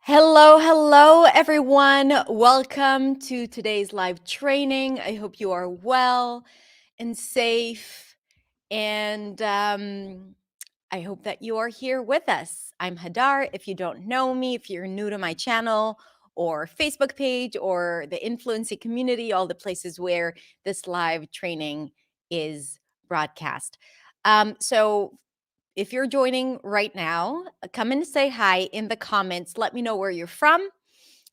Hello, hello, everyone. Welcome to today's live training. I hope you are well and safe. And I hope that you are here with us. I'm Hadar. If you don't know me, if you're new to my channel or Facebook page or the influencing community, all the places where this live training is broadcast. So if you're joining right now, come and say hi in the comments. Let me know where you're from.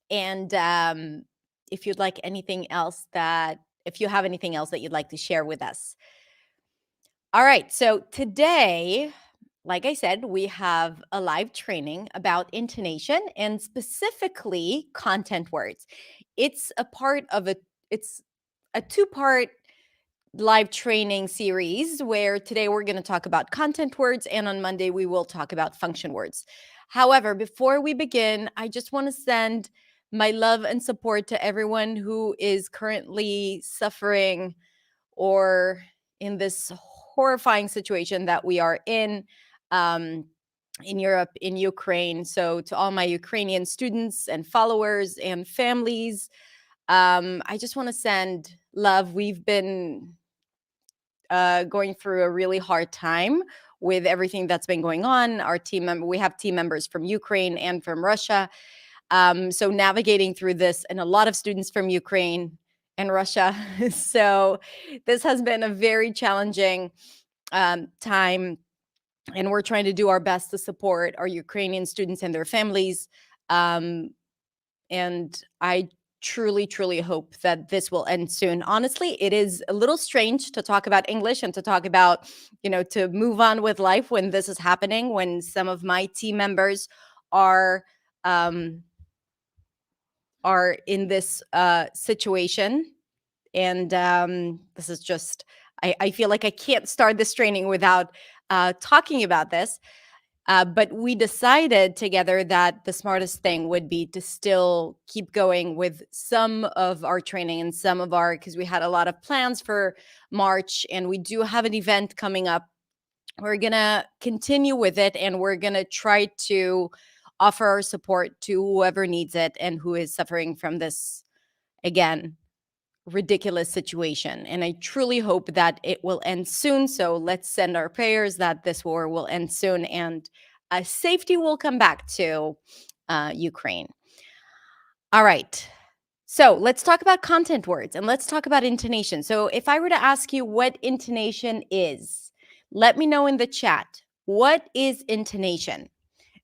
And if you'd like anything else if you have anything else that you'd like to share with us. All right. So today, like I said, we have a live training about intonation and specifically content words. It's a two-part live training series where today we're going to talk about content words and on Monday we will talk about function words. However, before we begin, I just want to send my love and support to everyone who is currently suffering or in this horrifying situation that we are in Europe, in Ukraine. So to all my Ukrainian students and followers and families, I just want to send love. We've been going through a really hard time with everything that's been going on. We have team members from Ukraine and from Russia. So navigating through this, and a lot of students from Ukraine and Russia. So this has been a very challenging time, and we're trying to do our best to support our Ukrainian students and their families. And I truly, truly hope that this will end soon. Honestly, it is a little strange to talk about English and to talk about, to move on with life when this is happening, when some of my team members are in this situation. And this is just, I feel like I can't start this training without talking about this. But we decided together that the smartest thing would be to still keep going with some of our training and because we had a lot of plans for March and we do have an event coming up. We're going to continue with it and we're going to try to offer our support to whoever needs it and who is suffering from this, again, ridiculous situation. And I truly hope that it will end soon. So let's send our prayers that this war will end soon and safety will come back to Ukraine. All right. So let's talk about content words and let's talk about intonation. So if I were to ask you what intonation is, let me know in the chat. What is intonation?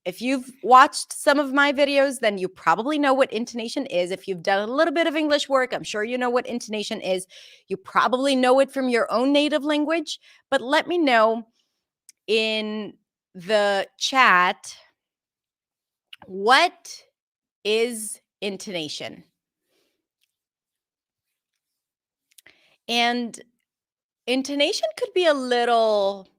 If you've watched some of my videos, then you probably know what intonation is. If you've done a little bit of English work, I'm sure you know what intonation is. You probably know it from your own native language, but let me know in the chat, what is intonation? And intonation could be a little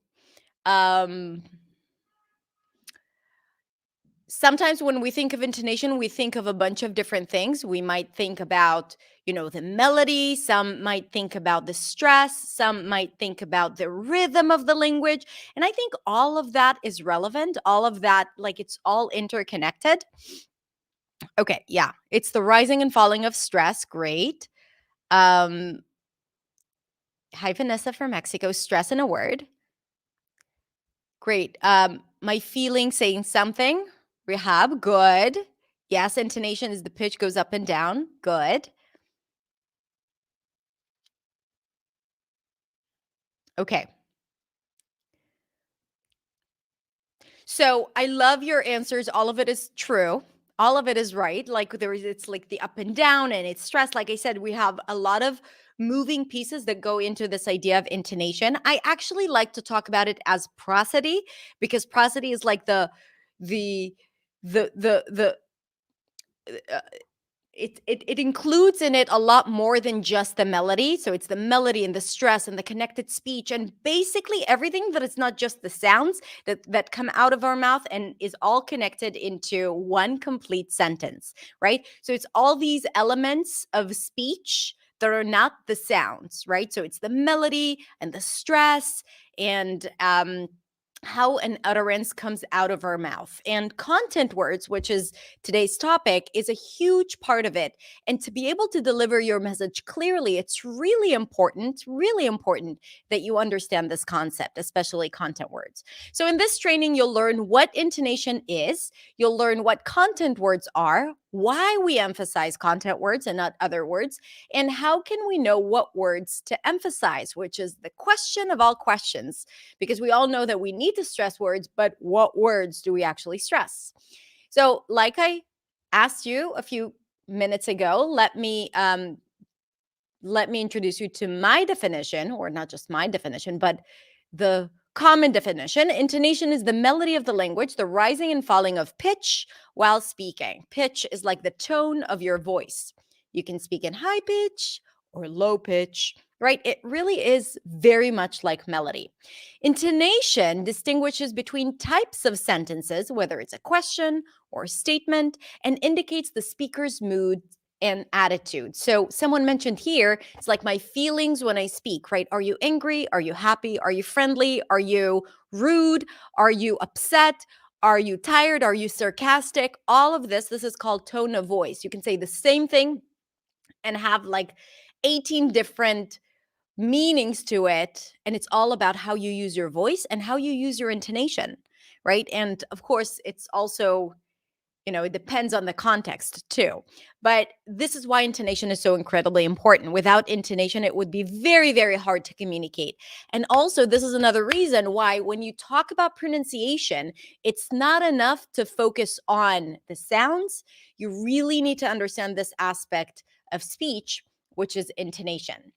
sometimes when we think of intonation, we think of a bunch of different things. We might think about, the melody. Some might think about the stress. Some might think about the rhythm of the language. And I think all of that is relevant. All of that, like it's all interconnected. Okay, yeah. It's the rising and falling of stress. Great. Hi, Vanessa from Mexico. Stress in a word. Great. My feeling saying something. Rehab, good. Yes, intonation is the pitch goes up and down. Good. Okay. So I love your answers. All of it is true. All of it is right. Like it's like the up and down and it's stress. Like I said, we have a lot of moving pieces that go into this idea of intonation. I actually like to talk about it as prosody because prosody is like the it includes in it a lot more than just the melody. So it's the melody and the stress and the connected speech and basically everything that is not just the sounds that come out of our mouth and is all connected into one complete sentence, right? So it's all these elements of speech that are not the sounds, right? So it's the melody and the stress and how an utterance comes out of our mouth. And content words, which is today's topic, is a huge part of it. And to be able to deliver your message clearly, it's really important that you understand this concept, especially content words. So in this training, you'll learn what intonation is, you'll learn what content words are, why we emphasize content words and not other words, and how can we know what words to emphasize, which is the question of all questions, because we all know that we need to stress words, but what words do we actually stress? So, like I asked you a few minutes ago, let me introduce you to my definition, or not just my definition, but the common definition. Intonation is the melody of the language, the rising and falling of pitch while speaking. Pitch is like the tone of your voice. You can speak in high pitch or low pitch, right? It really is very much like melody. Intonation distinguishes between types of sentences, whether it's a question or a statement, and indicates the speaker's mood and attitude. So someone mentioned here, it's like my feelings when I speak, right? Are you angry? Are you happy? Are you friendly? Are you rude? Are you upset? Are you tired? Are you sarcastic? All of this is called tone of voice. You can say the same thing and have like 18 different meanings to it. And it's all about how you use your voice and how you use your intonation, right? And of course, it's also, it depends on the context too. But this is why intonation is so incredibly important. Without intonation, it would be very, very hard to communicate. And also, this is another reason why when you talk about pronunciation, it's not enough to focus on the sounds. You really need to understand this aspect of speech, which is intonation.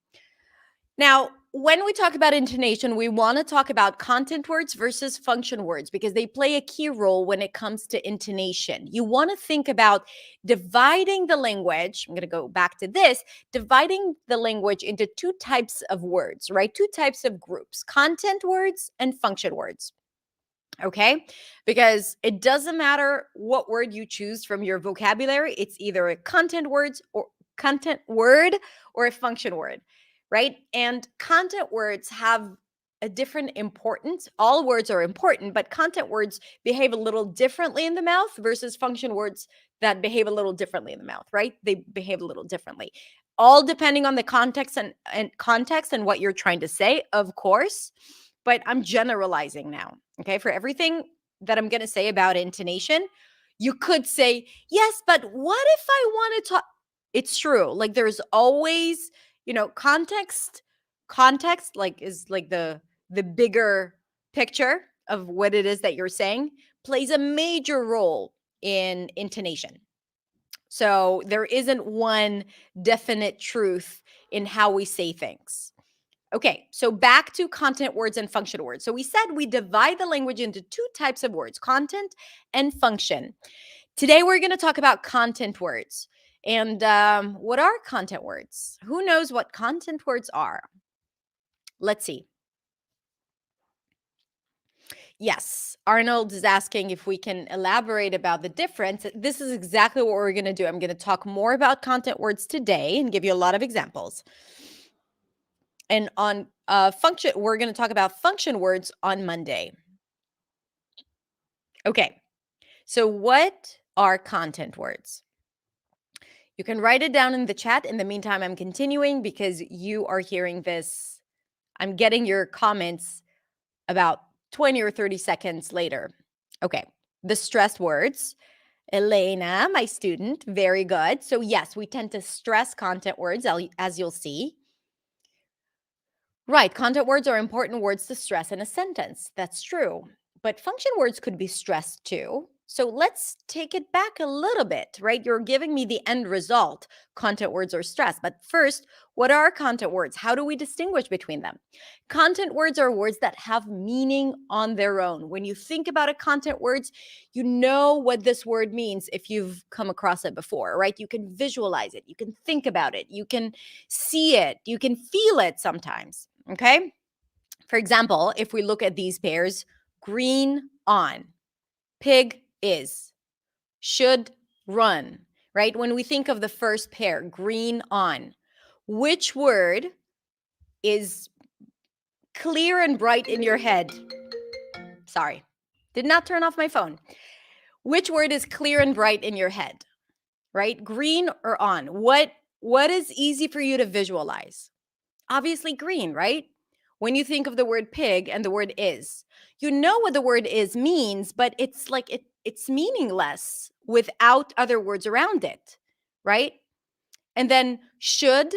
Now, when we talk about intonation, we want to talk about content words versus function words because they play a key role when it comes to intonation. You want to think about dividing the language. I'm going to go back to this, dividing the language into two types of words, right? Two types of groups, content words and function words. Okay? Because it doesn't matter what word you choose from your vocabulary, it's either a content word or a function word, right? And content words have a different importance. All words are important, but content words behave a little differently in the mouth versus function words that behave a little differently in the mouth, right? They behave a little differently. All depending on the context and context and what you're trying to say, of course. But I'm generalizing now. Okay. For everything that I'm going to say about intonation, you could say, yes, but what if I want to talk? It's true. Like there's always, context like is like the bigger picture of what it is that you're saying plays a major role in intonation. So there isn't one definite truth in how we say things. Okay, so back to content words and function words. So we said we divide the language into two types of words, content and function. Today we're going to talk about content words. And what are content words? Who knows what content words are? Let's see. Yes, Arnold is asking if we can elaborate about the difference. This is exactly what we're going to do. I'm going to talk more about content words today and give you a lot of examples. And on function, we're going to talk about function words on Monday. Okay, so what are content words? You can write it down in the chat. In the meantime, I'm continuing because you are hearing this. I'm getting your comments about 20 or 30 seconds later. Okay, the stress words. Elena, my student, very good. So yes, we tend to stress content words, as you'll see. Right, content words are important words to stress in a sentence. That's true. But function words could be stressed too. So let's take it back a little bit, right? You're giving me the end result. Content words are stressed. But first, what are content words? How do we distinguish between them? Content words are words that have meaning on their own. When you think about a content words, you know what this word means if you've come across it before, right? You can visualize it, you can think about it, you can see it, you can feel it sometimes. Okay. For example, if we look at these pairs, green on, pig is, should run, right? When we think of the first pair, green on, which word is clear and bright in your head? Sorry. Did not turn off my phone. Which word is clear and bright in your head? Right? Green or on? What is easy for you to visualize? Obviously green, right? When you think of the word pig and the word is, you know what the word is means, but it's like it's meaningless without other words around it, right? And then should,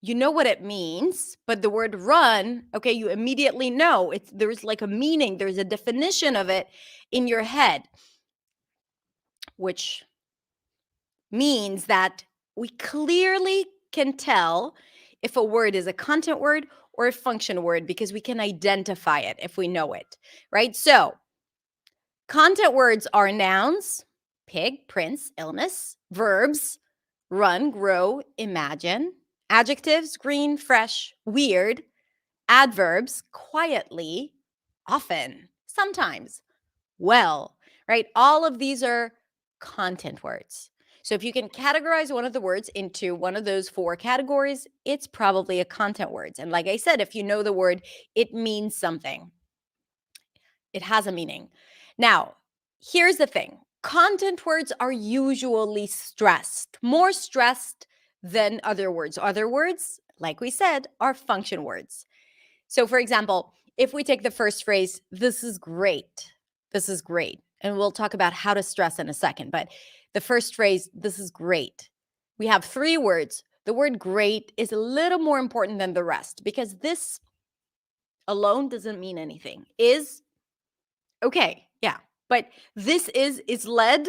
you know what it means, but the word run, okay, you immediately know there's like a meaning, there's a definition of it in your head, which means that we clearly can tell if a word is a content word or a function word because we can identify it if we know it, right? So, content words are nouns, pig, prince, illness, verbs, run, grow, imagine, adjectives, green, fresh, weird, adverbs, quietly, often, sometimes, well, right? All of these are content words. So if you can categorize one of the words into one of those four categories, it's probably a content word. And like I said, if you know the word, it means something. It has a meaning. Now, here's the thing. Content words are usually stressed, more stressed than other words. Other words, like we said, are function words. So, for example, if we take the first phrase, this is great, this is great. And we'll talk about how to stress in a second. But the first phrase, this is great. We have three words. The word great is a little more important than the rest because this alone doesn't mean anything. Is okay, yeah. But this is led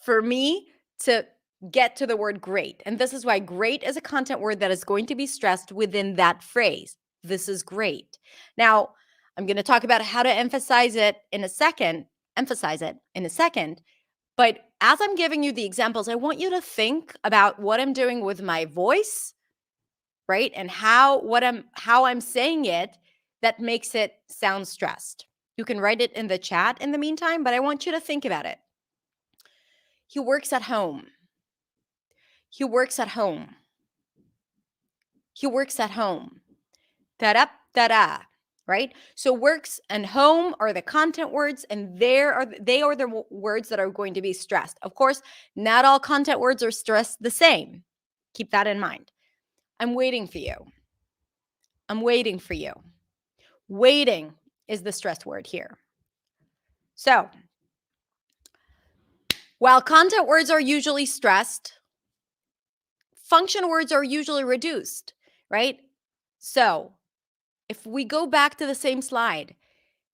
for me to get to the word great. And this is why great is a content word that is going to be stressed within that phrase. This is great. Now, I'm going to talk about how to emphasize it in a second, but as I'm giving you the examples, I want you to think about what I'm doing with my voice, right? And how I'm saying it that makes it sound stressed. You can write it in the chat in the meantime, but I want you to think about it. He works at home. He works at home. He works at home. Ta-da, ta-da, right? So works and home are the content words, and they are the words that are going to be stressed. Of course, not all content words are stressed the same. Keep that in mind. I'm waiting for you. I'm waiting for you. Waiting is the stressed word here. So, while content words are usually stressed, function words are usually reduced, right? So, if we go back to the same slide,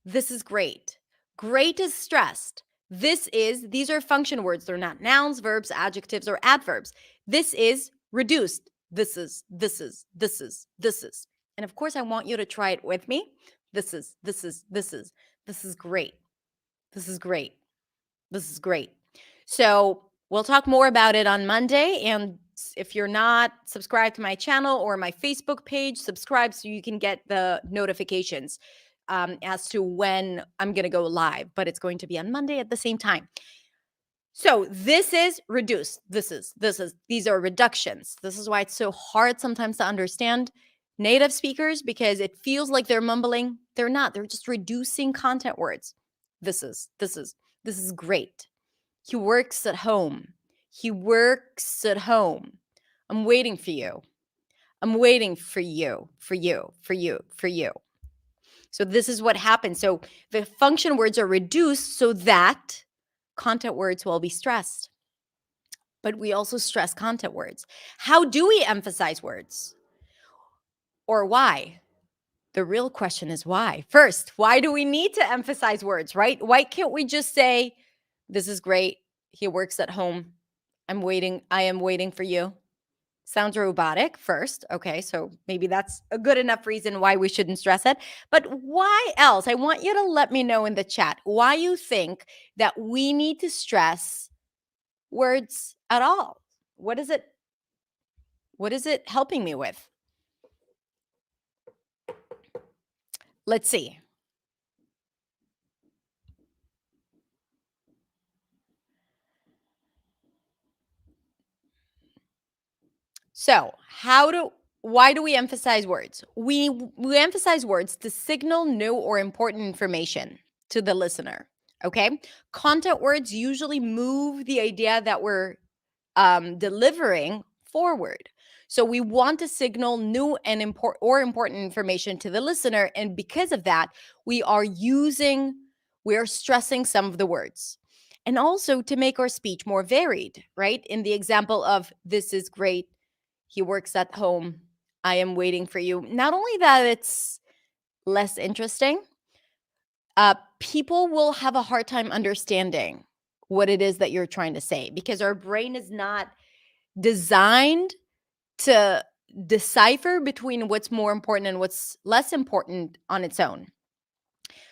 this is great. Great is stressed. These are function words. They're not nouns, verbs, adjectives, or adverbs. This is reduced. This is. And of course, I want you to try it with me. This is great. This is great. This is great. So we'll talk more about it on Monday. And if you're not subscribed to my channel or my Facebook page, subscribe so you can get the notifications as to when I'm going to go live. But it's going to be on Monday at the same time. So this is reduced. These are reductions. This is why it's so hard sometimes to understand native speakers because it feels like they're mumbling. They're not. They're just reducing content words. This is great. He works at home. He works at home. I'm waiting for you. I'm waiting for you, for you, for you, for you. So this is what happens. So the function words are reduced so that content words will be stressed. But we also stress content words. How do we emphasize words? Or why? The real question is why. First, why do we need to emphasize words, right? Why can't we just say, this is great. He works at home. I am waiting for you. Sounds robotic first. Okay, so maybe that's a good enough reason why we shouldn't stress it. But why else? I want you to let me know in the chat why you think that we need to stress words at all. What is it helping me with? Let's see. So, why do we emphasize words? We emphasize words to signal new or important information. to the listener. Okay. Content words usually move the idea that we're delivering forward. So we want to signal new and important information to the listener. And because of that, we are stressing some of the words. And also to make our speech more varied, right? In the example of this is great, he works at home, I am waiting for you. Not only that, it's less interesting, people will have a hard time understanding what it is that you're trying to say because our brain is not designed to decipher between what's more important and what's less important on its own.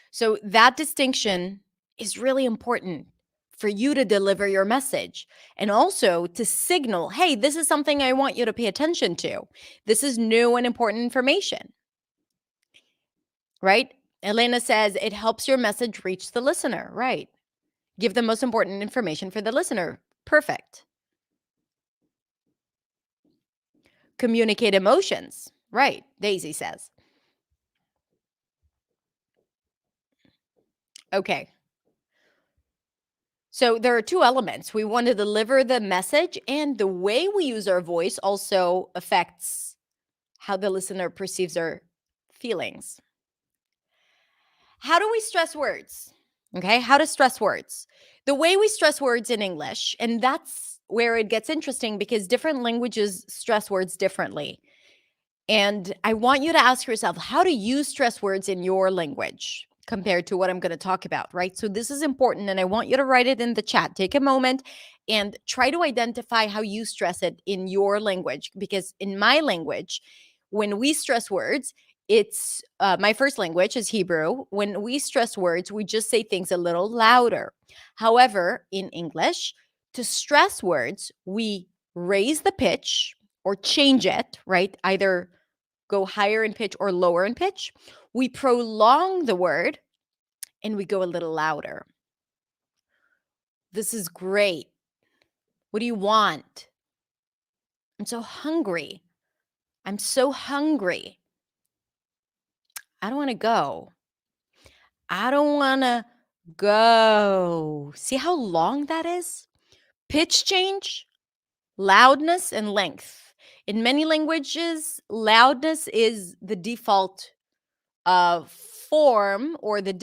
So that distinction is really important for you to deliver your message and also to signal, hey, this is something I want you to pay attention to. This is new and important information, right? Elena says it helps your message reach the listener, right? Give the most important information for the listener. Perfect. Communicate emotions, right? Daisy says. Okay. So there are two elements. We want to deliver the message, and the way we use our voice also affects how the listener perceives our feelings. How do we stress words? Okay, how to stress words. The way we stress words in English, and that's where it gets interesting because different languages stress words differently. And I want you to ask yourself, how do you stress words in your language compared to what I'm going to talk about, right? So this is important, and I want you to write it in the chat. Take a moment and try to identify how you stress it in your language, because in my language, when we stress words, it's my first language is Hebrew. When we stress words, we just say things a little louder. However, in English, to stress words, we raise the pitch or change it, right? Either go higher in pitch or lower in pitch. We prolong the word and we go a little louder. This is great. What do you want? I'm so hungry. I'm so hungry. I don't want to go. I don't want to go. See how long that is? Pitch change, loudness, and length. In many languages, loudness is the default form or the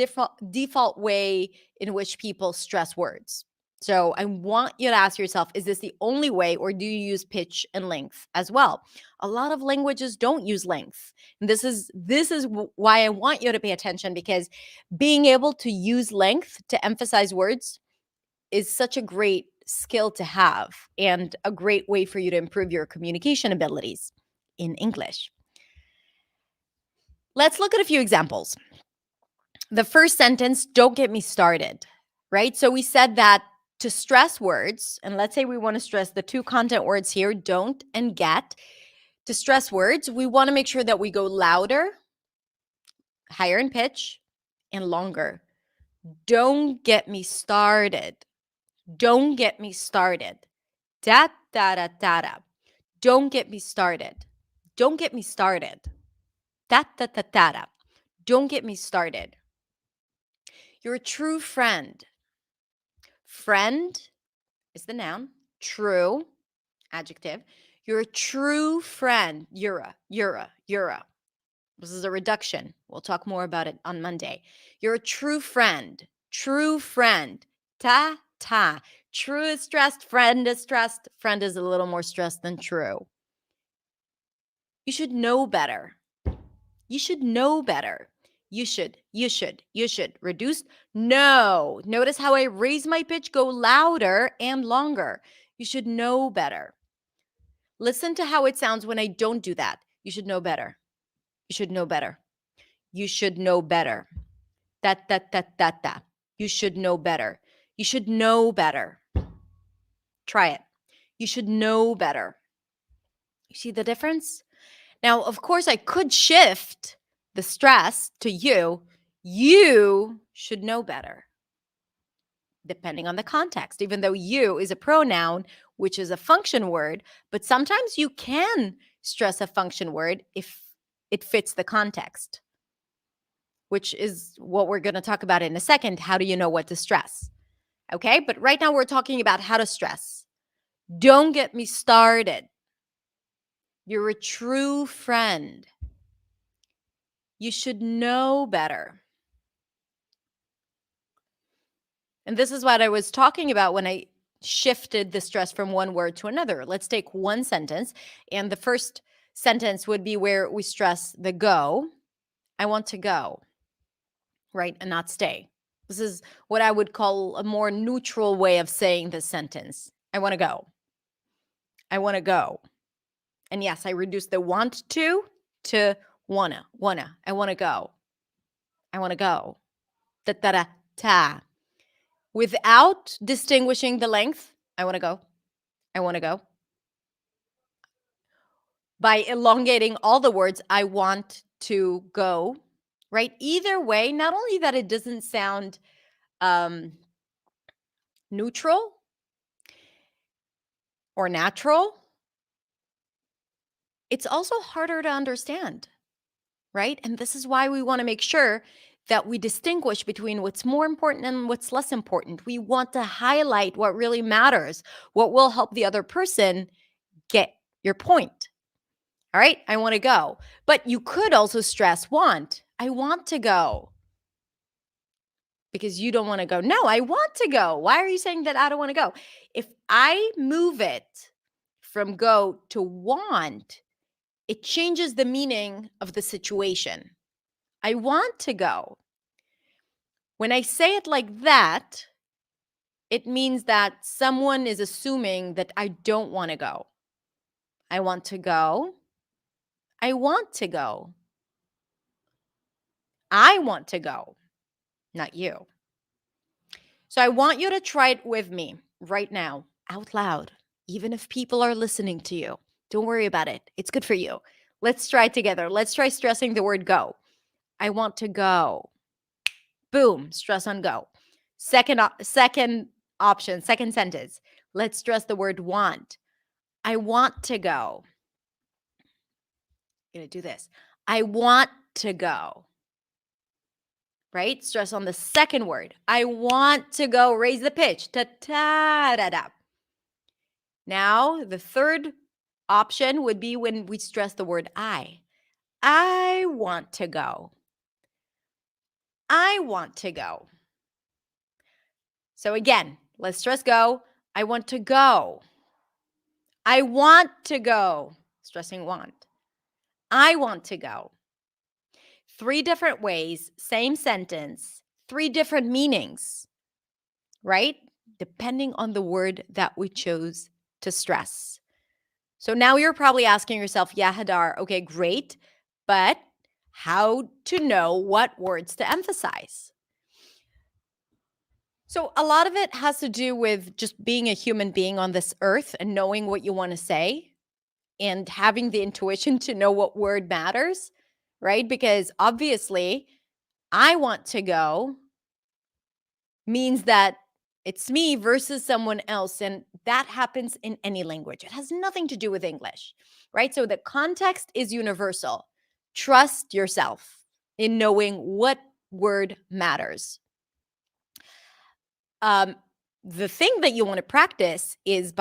default way in which people stress words. So I want you to ask yourself, is this the only way, or do you use pitch and length as well? A lot of languages don't use length. And this is why I want you to pay attention, because being able to use length to emphasize words is such a great skill to have and a great way for you to improve your communication abilities in English. Let's look at a few examples. The first sentence, don't get me started, right? So we said that to stress words, and let's say we want to stress the two content words here, don't and get. To stress words, we want to make sure that we go louder, higher in pitch, and longer. Don't get me started. Don't get me started. Da, da, da, da, da. Don't get me started. Don't get me started. Da, da, da, da, da. Don't get me started. You're a true friend. Friend is the noun. True, adjective. You're a true friend. You're a. This is a reduction. We'll talk more about it on Monday. You're a true friend. True friend. Ta, ta. True is stressed. Friend is stressed. Friend is a little more stressed than true. You should know better. You should know better. You should. Reduced? No. Notice how I raise my pitch, go louder and longer. You should know better. Listen to how it sounds when I don't do that. You should know better. You should know better. You should know better. Da, da, da, da, da. You should know better. You should know better. Try it. You should know better. You see the difference? Now, of course, I could shift the stress to you. You should know better, depending on the context, even though you is a pronoun, which is a function word, but sometimes you can stress a function word if it fits the context. which is what we're going to talk about in a second. How do you know what to stress? Okay, but right now we're talking about how to stress. Don't get me started. You're a true friend. You should know better. And this is what I was talking about when I shifted the stress from one word to another. Let's take one sentence. And the first sentence would be where we stress the go. I want to go, right? And not stay. This is what I would call a more neutral way of saying this sentence. I want to go. I want to go. And yes, I reduced the want to wanna. I want to go. I want to go. Ta ta ta ta. Without distinguishing the length, I want to go. I want to go. By elongating all the words, I want to go, right? Either way, not only that it doesn't sound neutral or natural, it's also harder to understand, right? And this is why we want to make sure that we distinguish between what's more important and what's less important. We want to highlight what really matters, what will help the other person get your point. All right, I want to go. But you could also stress want. I want to go. Because you don't want to go. No, I want to go. Why are you saying that I don't want to go? If I move it from go to want, it changes the meaning of the situation. I want to go. When I say it like that, it means that someone is assuming that I don't want to go. I want to go. I want to go. I want to go, not you. So I want you to try it with me right now, out loud, even if people are listening to you. Don't worry about it. It's good for you. Let's try it together. Let's try stressing the word go. I want to go. Boom, stress on go. Second option, second sentence. Let's stress the word want. I want to go. I'm going to do this. I want to go. Right? Stress on the second word. I want to go. Raise the pitch. Ta-ta-da-da. Now, the third option would be when we stress the word I. I want to go. I want to go. So again, let's stress go. I want to go. I want to go. Stressing want. I want to go. 3 different ways, same sentence, 3 different meanings, right? Depending on the word that we chose to stress. So now you're probably asking yourself, yeah, Hadar, okay, great, but how to know what words to emphasize? So a lot of it has to do with just being a human being on this earth and knowing what you want to say and having the intuition to know what word matters, right? Because obviously, I want to go means that it's me versus someone else. And that happens in any language. It has nothing to do with English, right? So the context is universal. Trust yourself in knowing what word matters. The thing that you want to practice is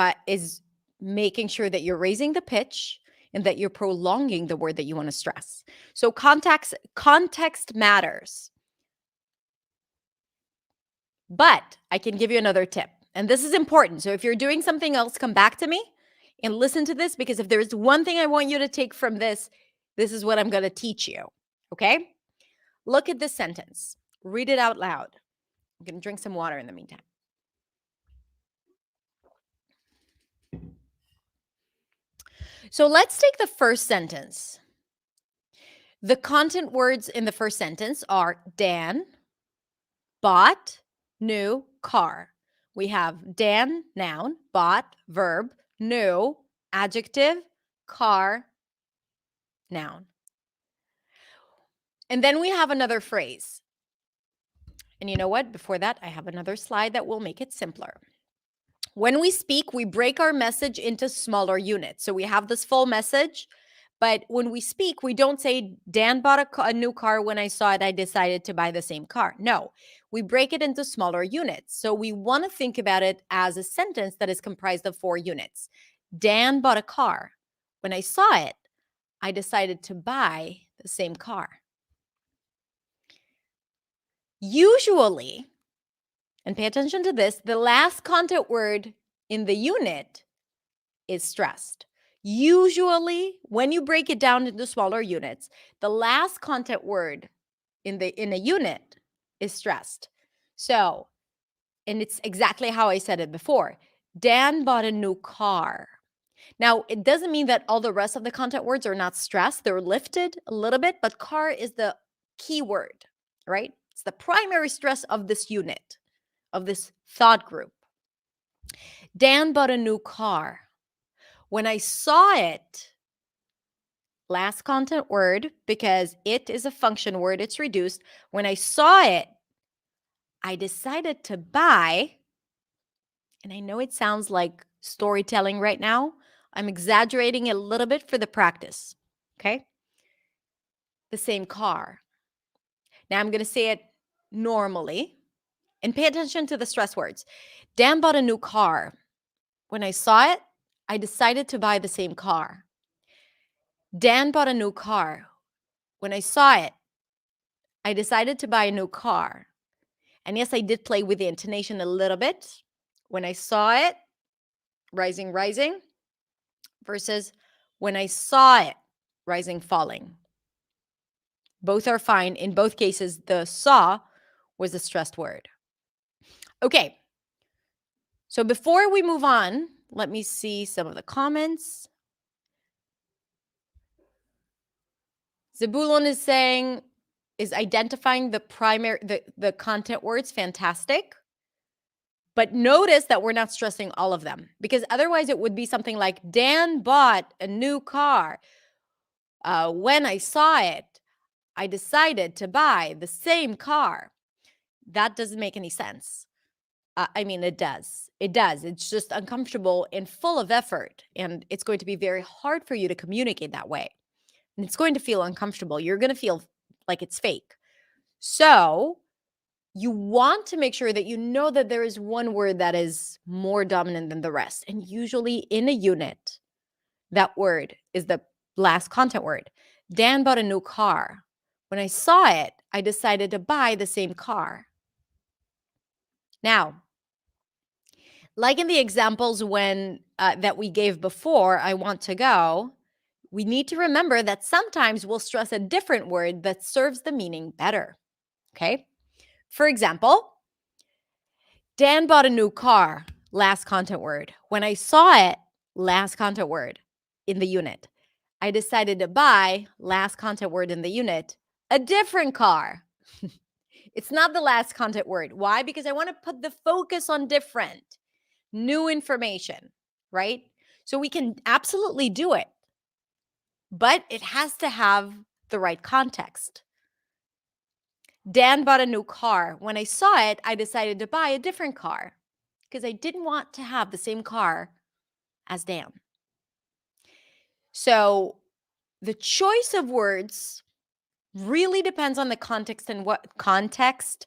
making sure that you're raising the pitch and that you're prolonging the word that you want to stress. So context matters. But I can give you another tip, and this is important. So if you're doing something else, come back to me and listen to this, because if there's one thing I want you to take from this, this is what I'm going to teach you, okay? Look at this sentence. Read it out loud. I'm going to drink some water in the meantime. So let's take the first sentence. The content words in the first sentence are Dan, bought, new, car. We have Dan, noun, bought, verb, new, adjective, car, noun. And then we have another phrase. And you know what? Before that, I have another slide that will make it simpler. When we speak, we break our message into smaller units. So we have this full message, But when we speak, we don't say, Dan bought a new car. When I saw it, I decided to buy the same car. No, we break it into smaller units. So we want to think about it as a sentence that is comprised of 4 units. Dan bought a car. When I saw it, I decided to buy the same car. Usually, and pay attention to this, the last content word in the unit is stressed. Usually, when you break it down into smaller units, the last content word in a unit is stressed. So, and it's exactly how I said it before. Dan bought a new car. Now, it doesn't mean that all the rest of the content words are not stressed. They're lifted a little bit, but car is the key word, right? It's the primary stress of this unit, of this thought group. Dan bought a new car. When I saw it, last content word, because it is a function word, it's reduced. When I saw it, I decided to buy, and I know it sounds like storytelling right now. I'm exaggerating a little bit for the practice, okay? The same car. Now I'm going to say it normally and pay attention to the stress words. Dan bought a new car. When I saw it, I decided to buy the same car. Dan bought a new car. When I saw it, I decided to buy a new car. And yes, I did play with the intonation a little bit. When I saw it, rising, rising, versus when I saw it, rising, falling. Both are fine. In both cases, the saw was a stressed word. Okay. So before we move on, let me see some of the comments. Zabulon is saying, is identifying the primary, the content words fantastic. But notice that we're not stressing all of them, because otherwise it would be something like, Dan bought a new car. When I saw it, I decided to buy the same car. That doesn't make any sense. I mean, it does. It does. It's just uncomfortable and full of effort. And it's going to be very hard for you to communicate that way. And it's going to feel uncomfortable. You're going to feel like it's fake. So you want to make sure that you know that there is one word that is more dominant than the rest. And usually in a unit, that word is the last content word. Dan bought a new car. When I saw it, I decided to buy the same car. Now, like in the examples when that we gave before, I want to go, we need to remember that sometimes we'll stress a different word that serves the meaning better. Okay? For example, Dan bought a new car, last content word. When I saw it, last content word in the unit. I decided to buy, last content word in the unit, a different car. It's not the last content word. Why? Because I want to put the focus on different, new information, right? So we can absolutely do it, but it has to have the right context. Dan bought a new car. When I saw it, I decided to buy a different car because I didn't want to have the same car as Dan. So the choice of words really depends on the context and what context.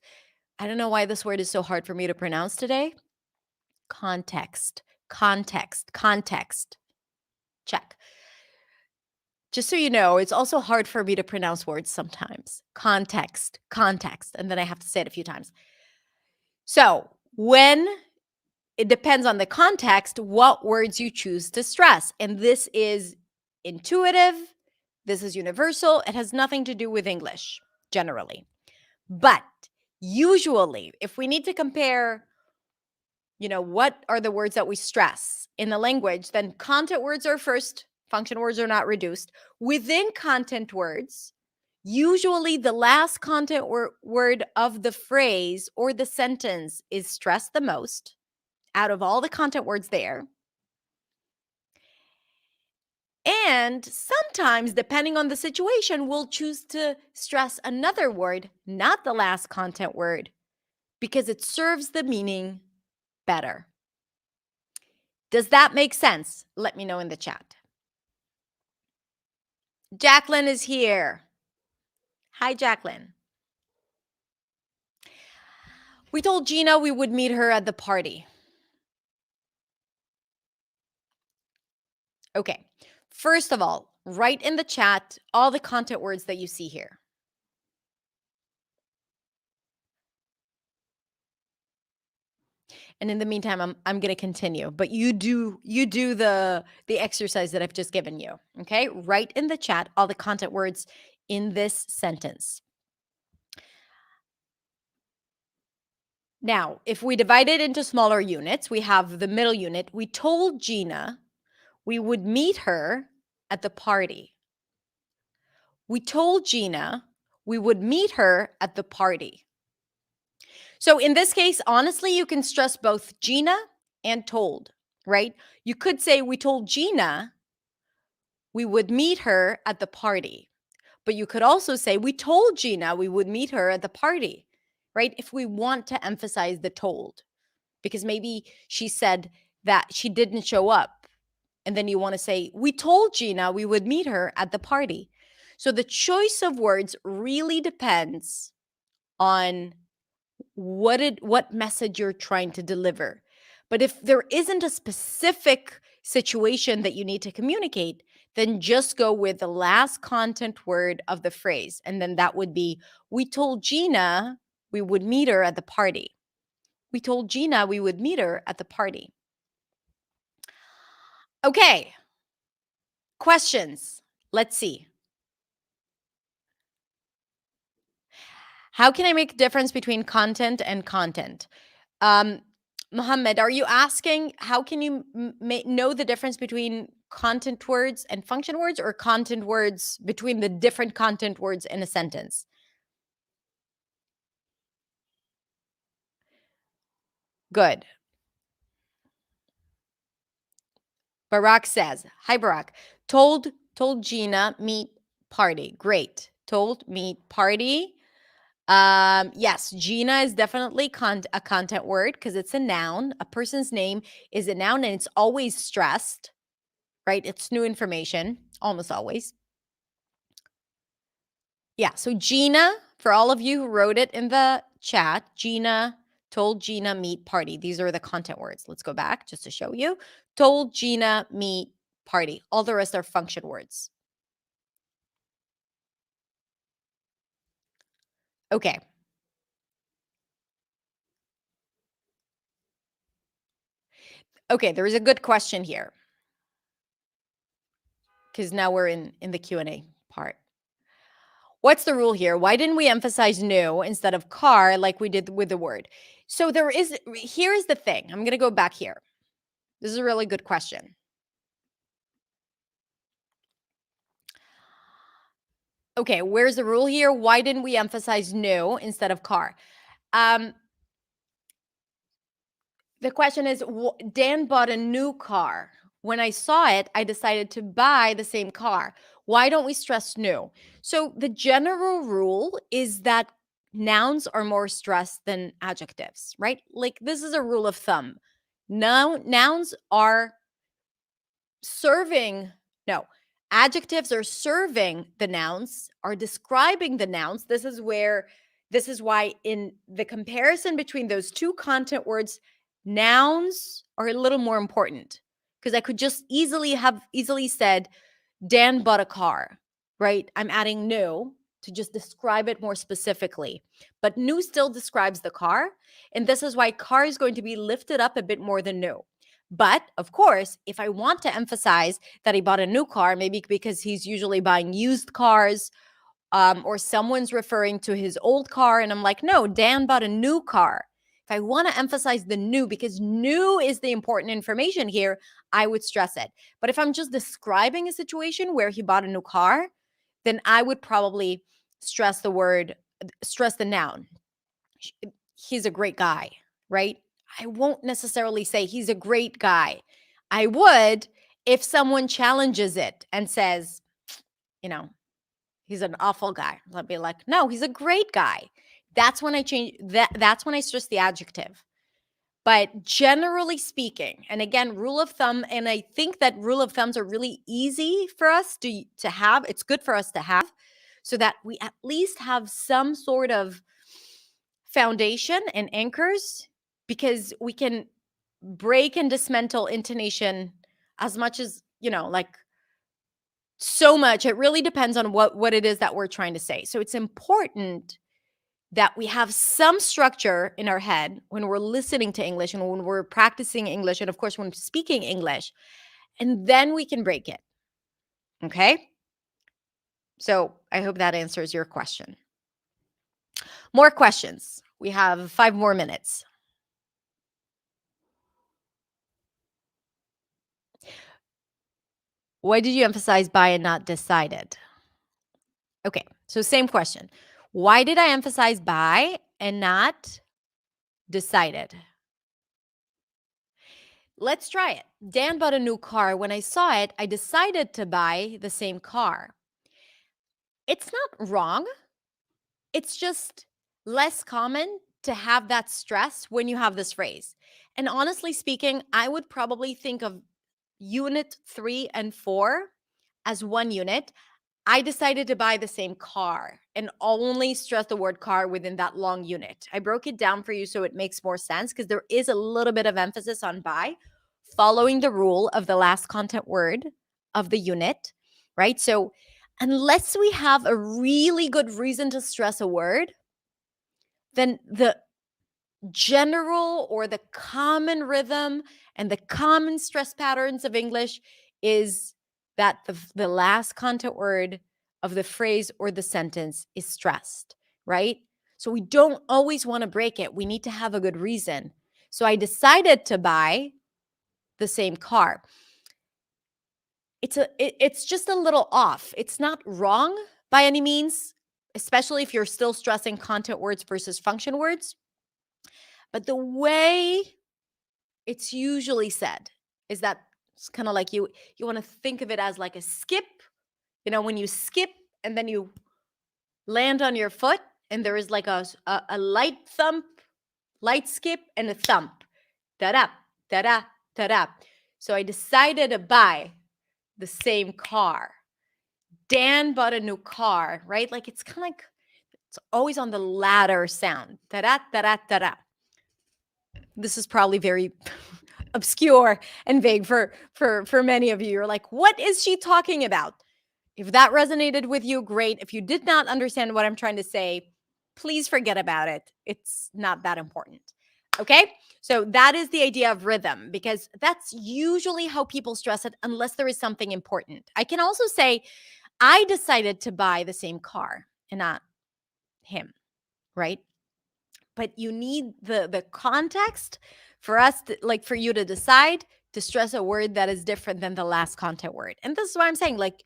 I don't know why this word is so hard for me to pronounce today. Context, context, context. Check. Just so you know, it's also hard for me to pronounce words sometimes. Context, context, and then I have to say it a few times. So when it depends on the context, what words you choose to stress. And this is intuitive. This is universal. It has nothing to do with English, generally. But usually, if we need to compare, what are the words that we stress in the language, then content words are first. Function words are not reduced. Within content words, usually the last content word of the phrase or the sentence is stressed the most out of all the content words there. And sometimes, depending on the situation, we'll choose to stress another word, not the last content word, because it serves the meaning better. Does that make sense? Let me know in the chat. Jacqueline is here. Hi, Jacqueline. We told Gina we would meet her at the party. Okay. First of all, write in the chat all the content words that you see here. And in the meantime, I'm going to continue, but you do the exercise that I've just given you. Okay? Write in the chat all the content words in this sentence. Now, if we divide it into smaller units, we have the middle unit. We told Gina we would meet her at the party. We told Gina we would meet her at the party. So in this case, honestly, you can stress both Gina and told, right? You could say we told Gina we would meet her at the party. But you could also say we told Gina we would meet her at the party, right? If we want to emphasize the told, because maybe she said that she didn't show up. And then you want to say, we told Gina we would meet her at the party. So the choice of words really depends on what message you're trying to deliver. But if there isn't a specific situation that you need to communicate, then just go with the last content word of the phrase. And then that would be, we told Gina we would meet her at the party. We told Gina we would meet her at the party. Okay. Questions. Let's see. How can I make a difference between content and content? Mohammed, are you asking how can you know the difference between content words and function words, or content words between the different content words in a sentence? Good. Barak says, hi, Barak. Told Gina meet party. Great. Told meet party. Yes, Gina is definitely a content word because it's a noun. A person's name is a noun and it's always stressed, right? It's new information, almost always. Yeah, so Gina, for all of you who wrote it in the chat, Gina told Gina meet party. These are the content words. Let's go back just to show you. Told Gina meet party. All the rest are function words. Okay. Okay, there is a good question here because now we're in the Q&A part. What's the rule here? Why didn't we emphasize new instead of car like we did with the word? So here's the thing. I'm going to go back here. This is a really good question. Okay, where's the rule here? Why didn't we emphasize new instead of car? The question is, Dan bought a new car. When I saw it, I decided to buy the same car. Why don't we stress new? So the general rule is that nouns are more stressed than adjectives, right? Like this is a rule of thumb. Nouns are serving, no, adjectives are serving the nouns, are describing the nouns. This is why in the comparison between those two content words, nouns are a little more important because I could just easily said Dan bought a car, right? I'm adding new to just describe it more specifically. But new still describes the car. And this is why car is going to be lifted up a bit more than new. But of course, if I want to emphasize that he bought a new car, maybe because he's usually buying used cars, or someone's referring to his old car, and I'm like, no, Dan bought a new car. If I want to emphasize the new, because new is the important information here, I would stress it. But if I'm just describing a situation where he bought a new car, then I would probably stress the noun. He's a great guy, right? I won't necessarily say he's a great guy. I would if someone challenges it and says, he's an awful guy. I'll be like, no, he's a great guy. That's when I change that's when I stress the adjective. But generally speaking, and again, rule of thumb, and I think that rule of thumbs are really easy for us to have. It's good for us to have so that we at least have some sort of foundation and anchors, because we can break and dismantle intonation as much as, like, so much. It really depends on what it is that we're trying to say. So it's important that we have some structure in our head when we're listening to English and when we're practicing English, and of course when speaking English, and then we can break it. Okay? So I hope that answers your question. More questions. We have 5 more minutes. Why did you emphasize by and not decided? Okay, so same question. Why did I emphasize by and not decided? Let's try it. Dan bought a new car. When I saw it, I decided to buy the same car. It's not wrong. It's just less common to have that stress when you have this phrase. And honestly speaking, I would probably think of unit 3 and 4 as one unit. I decided to buy the same car and only stress the word car within that long unit. I broke it down for you so it makes more sense, because there is a little bit of emphasis on buy, following the rule of the last content word of the unit, right? So unless we have a really good reason to stress a word, then the general or the common rhythm and the common stress patterns of English is that the last content word of the phrase or the sentence is stressed, right? So we don't always want to break it. We need to have a good reason. So I decided to buy the same car. It's just a little off. It's not wrong by any means, especially if you're still stressing content words versus function words. But the way it's usually said is that it's kind of like you want to think of it as like a skip. When you skip and then you land on your foot, and there is like a light thump, light skip, and a thump. Da-da, da-da, da-da. So I decided to buy the same car. Dan bought a new car, right? Like it's kind of like it's always on the ladder sound. Da-da, da-da, da-da. This is probably very obscure and vague for many of you. You're like, what is she talking about? If that resonated with you, great. If you did not understand what I'm trying to say, please forget about it. It's not that important. Okay? So that is the idea of rhythm, because that's usually how people stress it unless there is something important. I can also say, I decided to buy the same car and not him, right? But you need the context for us to, like, for you to decide to stress a word that is different than the last content word. And this is why I'm saying, like,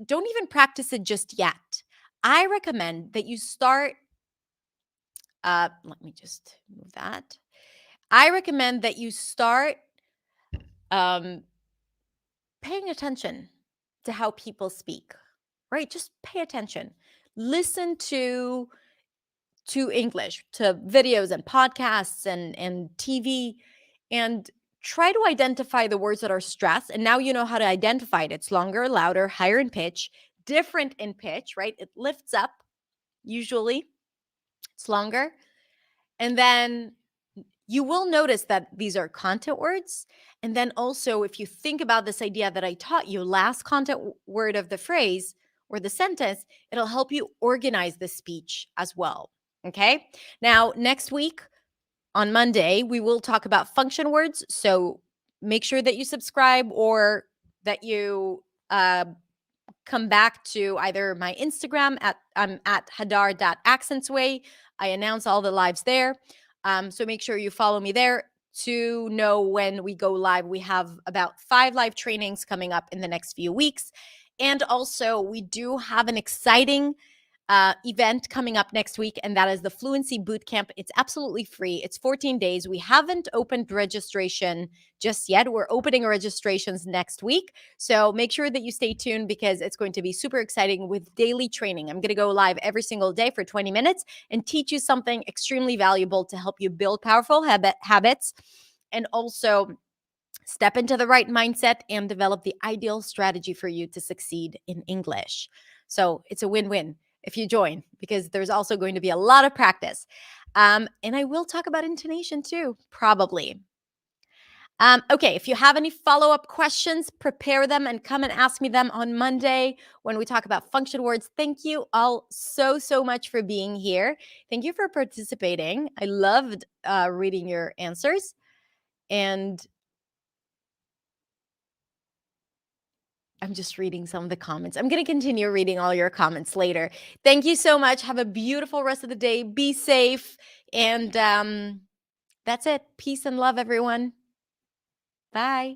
don't even practice it just yet. I recommend that you start let me just move that. I recommend that you start um paying attention to how people speak, right? Just pay attention. Listen to English, to videos and podcasts and TV, and try to identify the words that are stressed. And now you know how to identify it. It's longer, louder, higher in pitch, different in pitch, right? It lifts up, usually, it's longer. And then you will notice that these are content words. And then also, if you think about this idea that I taught you, last content word of the phrase or the sentence, it'll help you organize the speech as well. Okay. Now, next week on Monday, we will talk about function words. So make sure that you subscribe, or that you come back to either my Instagram at hadar.accentsway. I announce all the lives there. So make sure you follow me there to know when we go live. We have about 5 live trainings coming up in the next few weeks. And also, we do have an exciting event coming up next week, and that is the Fluency Bootcamp. It's absolutely free. It's 14 days. We haven't opened registration just yet. We're opening registrations next week. So make sure that you stay tuned because it's going to be super exciting with daily training. I'm going to go live every single day for 20 minutes and teach you something extremely valuable to help you build powerful habits and also step into the right mindset and develop the ideal strategy for you to succeed in English. So it's a win-win if you join because there's also going to be a lot of practice. And I will talk about intonation too, probably. Okay, if you have any follow-up questions, prepare them and come and ask me them on Monday when we talk about function words. Thank you all so much for being here. Thank you for participating. I loved reading your answers. And I'm just reading some of the comments. I'm going to continue reading all your comments later. Thank you so much. Have a beautiful rest of the day. Be safe. And that's it. Peace and love, everyone. Bye.